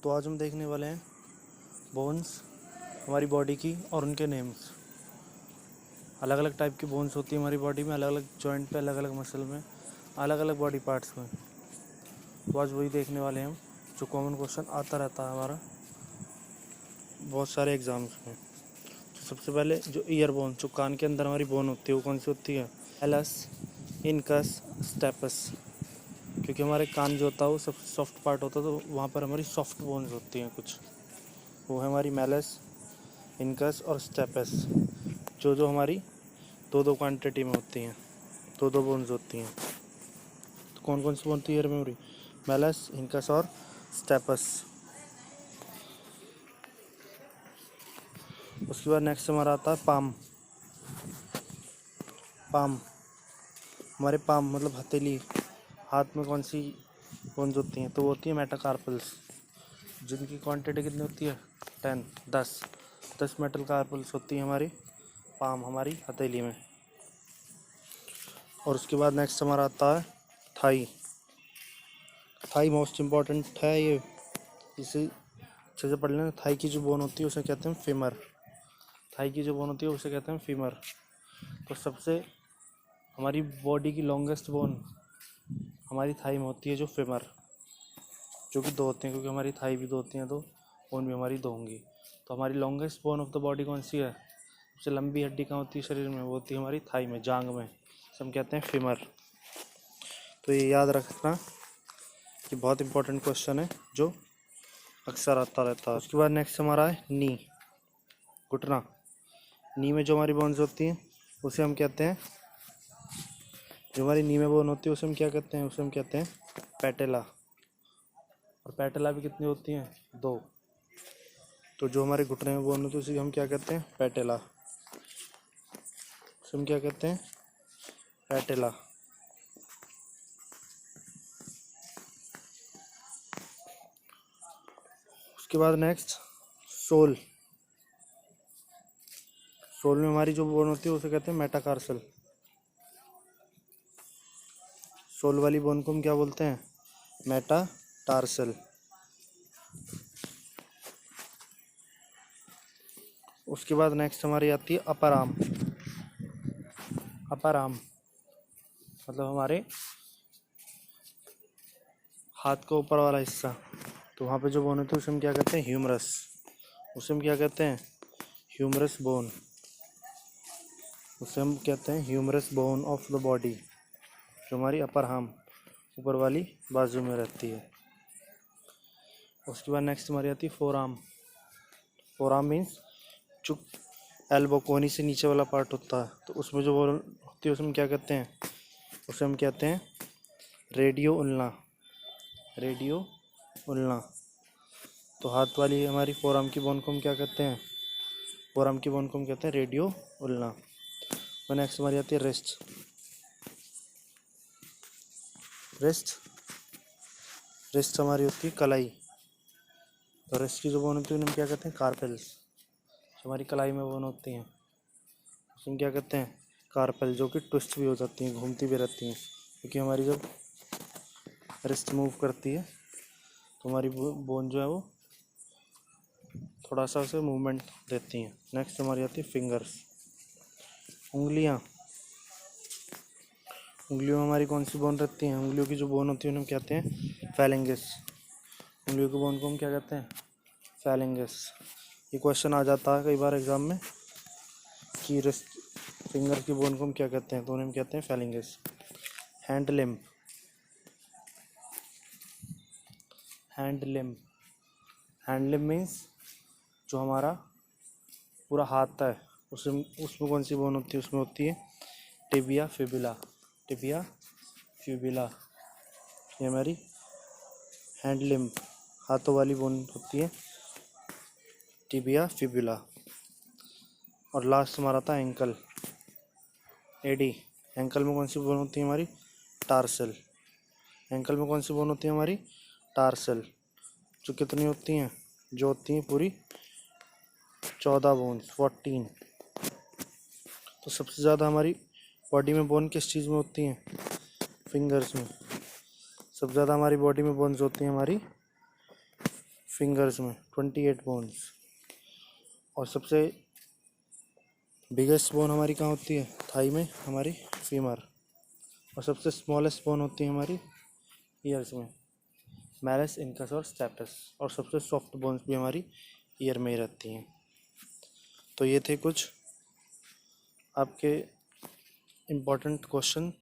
तो आज हम देखने वाले हैं बोन्स हमारी बॉडी की और उनके नेम्स। अलग अलग टाइप की बोन्स होती है हमारी बॉडी में, अलग अलग जॉइंट पे, अलग अलग मसल में, अलग अलग बॉडी पार्ट्स में। तो आज वही देखने वाले हैं हम, जो कॉमन क्वेश्चन आता रहता है हमारा बहुत सारे एग्जाम्स में। तो सबसे पहले जो ईयर बोन, जो कान के अंदर हमारी बोन होती है, वो कौन सी होती है? एलस, इनकस, स्टेपस। क्योंकि हमारे कान जो होता है वो सबसे सॉफ्ट पार्ट होता है, तो वहाँ पर हमारी सॉफ्ट बोन्स होती हैं कुछ। वो है हमारी मेलस, इनकस और स्टेपस, जो जो हमारी दो दो क्वांटिटी में होती हैं, दो दो बोन्स होती हैं। तो कौन कौन सी बोन होती है ईयर में हमारी? मेलस, इनकस और स्टेपस। उसके बाद नेक्स्ट हमारा आता है पाम। पाम, हमारे पाम मतलब हथेली, हाथ में कौन सी बोन्स होती हैं? तो वो होती है मेटाकार्पल्स, जिनकी क्वांटिटी कितनी होती है? 10 मेटाकार्पल्स होती है हमारी पाम, हमारी हथेली में। और उसके बाद नेक्स्ट हमारा आता है थाई। थाई मोस्ट इम्पॉर्टेंट है ये, इसे अच्छे से पढ़ लेना। थाई की जो बोन होती है उसे कहते हैं फीमर। थाई की जो बोन होती है उसे कहते हैं फीमर। तो सबसे हमारी बॉडी की लॉन्गेस्ट बोन हमारी थाई में होती है, जो फीमर, जो कि दो होते हैं, क्योंकि हमारी थाई भी दो होती हैं तो बोन भी हमारी दो होंगी। तो हमारी longest bone of the body कौन सी है? सबसे लंबी हड्डी कहाँ होती है शरीर में? वो होती है हमारी थाई में, जांग में। हम कहते हैं फीमर। तो ये याद रखना, ये बहुत इंपॉर्टेंट क्वेश्चन है जो अक्सर आता रहता है। उसके बाद नेक्स्ट हमारा है नी, घुटना। नी में जो हमारी बोन्स होती हैं उसे हम कहते हैं, जो हमारी नी में बोन होती है उसे हम क्या कहते हैं? उसे हम कहते हैं पैटेला। और पैटेला भी कितनी होती हैं? 2। तो जो हमारे घुटने में बोन होती है उसे हम क्या कहते हैं? पैटेला। उसे हम क्या कहते हैं? पैटेला। उसके बाद नेक्स्ट सोल। सोल में हमारी जो बोन होती है उसे कहते हैं मेटाकार्सल। सोल वाली बोन को हम क्या बोलते हैं? मेटाटार्सल। उसके बाद नेक्स्ट हमारी आती है अपर आर्म। अपर आर्म मतलब हमारे हाथ का ऊपर वाला हिस्सा। तो वहाँ पे जो बोन होती है उसे हम क्या कहते हैं? ह्यूमरस। उसे हम क्या कहते हैं? Humerus bone. उसे हम कहते हैं humerus bone of the body, जो हमारी अपर आर्म, ऊपर वाली बाजू में रहती है। उसके बाद नेक्स्ट हमारी आती है four arm. Four arm means जो एल्बो, कोहनी से नीचे वाला पार्ट होता है, तो उसमें जो बोन होती है उसे हम क्या कहते हैं? उसे हम कहते हैं रेडियो उल्ना। रेडियो उल्ना। तो हाथ वाली हमारी फोर आर्म की बोन को हम क्या कहते हैं? फोर आर्म की बोन को हम कहते हैं रेडियो उल्ना। और नेक्स्ट हमारी आती है रिस्ट। रिस्ट, रिस्ट हमारी होती है कलाई। तो रिस्ट की जो बोन होती है उन्हें हम क्या कहते हैं? कार्पेल्स। जो हमारी कलाई में बोन होती हैं उसे हम क्या कहते हैं? कार्पेल, जो कि ट्विस्ट भी हो जाती हैं, घूमती भी रहती हैं, क्योंकि हमारी जब रिस्ट मूव करती है तो हमारी बोन जो है वो थोड़ा सा उसे मूवमेंट देती हैं। नेक्स्ट हमारी आती है फिंगर्स, उंगलियां। उंगलियों में हमारी कौन सी बोन रहती हैं? उंगलियों की जो बोन होती है उन्हें हम कहते हैं फैलेंगस। उंगलियों की बोन को हम क्या कहते हैं? फैलेंगस। ये क्वेश्चन आ जाता है कई बार एग्जाम में कि रिस्ट, फिंगर की बोन को हम क्या कहते हैं? तो उन्हें हम कहते हैं phalanges. Hand limb. Hand limb, hand limb means जो हमारा पूरा हाथ है उसमें कौन सी बोन होती है? उसमें होती है टिबिया फिबुला। टिबिया फिबुला, ये हमारी हैंड लिम्ब, हाथों वाली बोन होती है टिबिया फिबुला। और लास्ट हमारा था एंकल, एडी। एंकल में कौन सी बोन होती है हमारी? टार्सल। एंकल में कौन सी बोन होती है हमारी? टार्सल। जो कितनी होती हैं? जो होती हैं पूरी 14 बोन्स, 14। तो सबसे ज़्यादा हमारी बॉडी में बोन किस चीज़ में होती हैं? फिंगर्स में। सबसे ज़्यादा हमारी बॉडी में बोन्स होती हैं हमारी फिंगर्स में 28 बोन्स। और सबसे बिगेस्ट बोन हमारी कहाँ होती है? थाई में, हमारी फीमर। और सबसे स्मॉलेस्ट बोन होती है हमारी ईयर्स में, मैलस, इनकस और स्टेपस। और सबसे सॉफ्ट बोन्स भी हमारी ईयर में ही रहती हैं। तो ये थे कुछ आपके इम्पोर्टेंट क्वेश्चन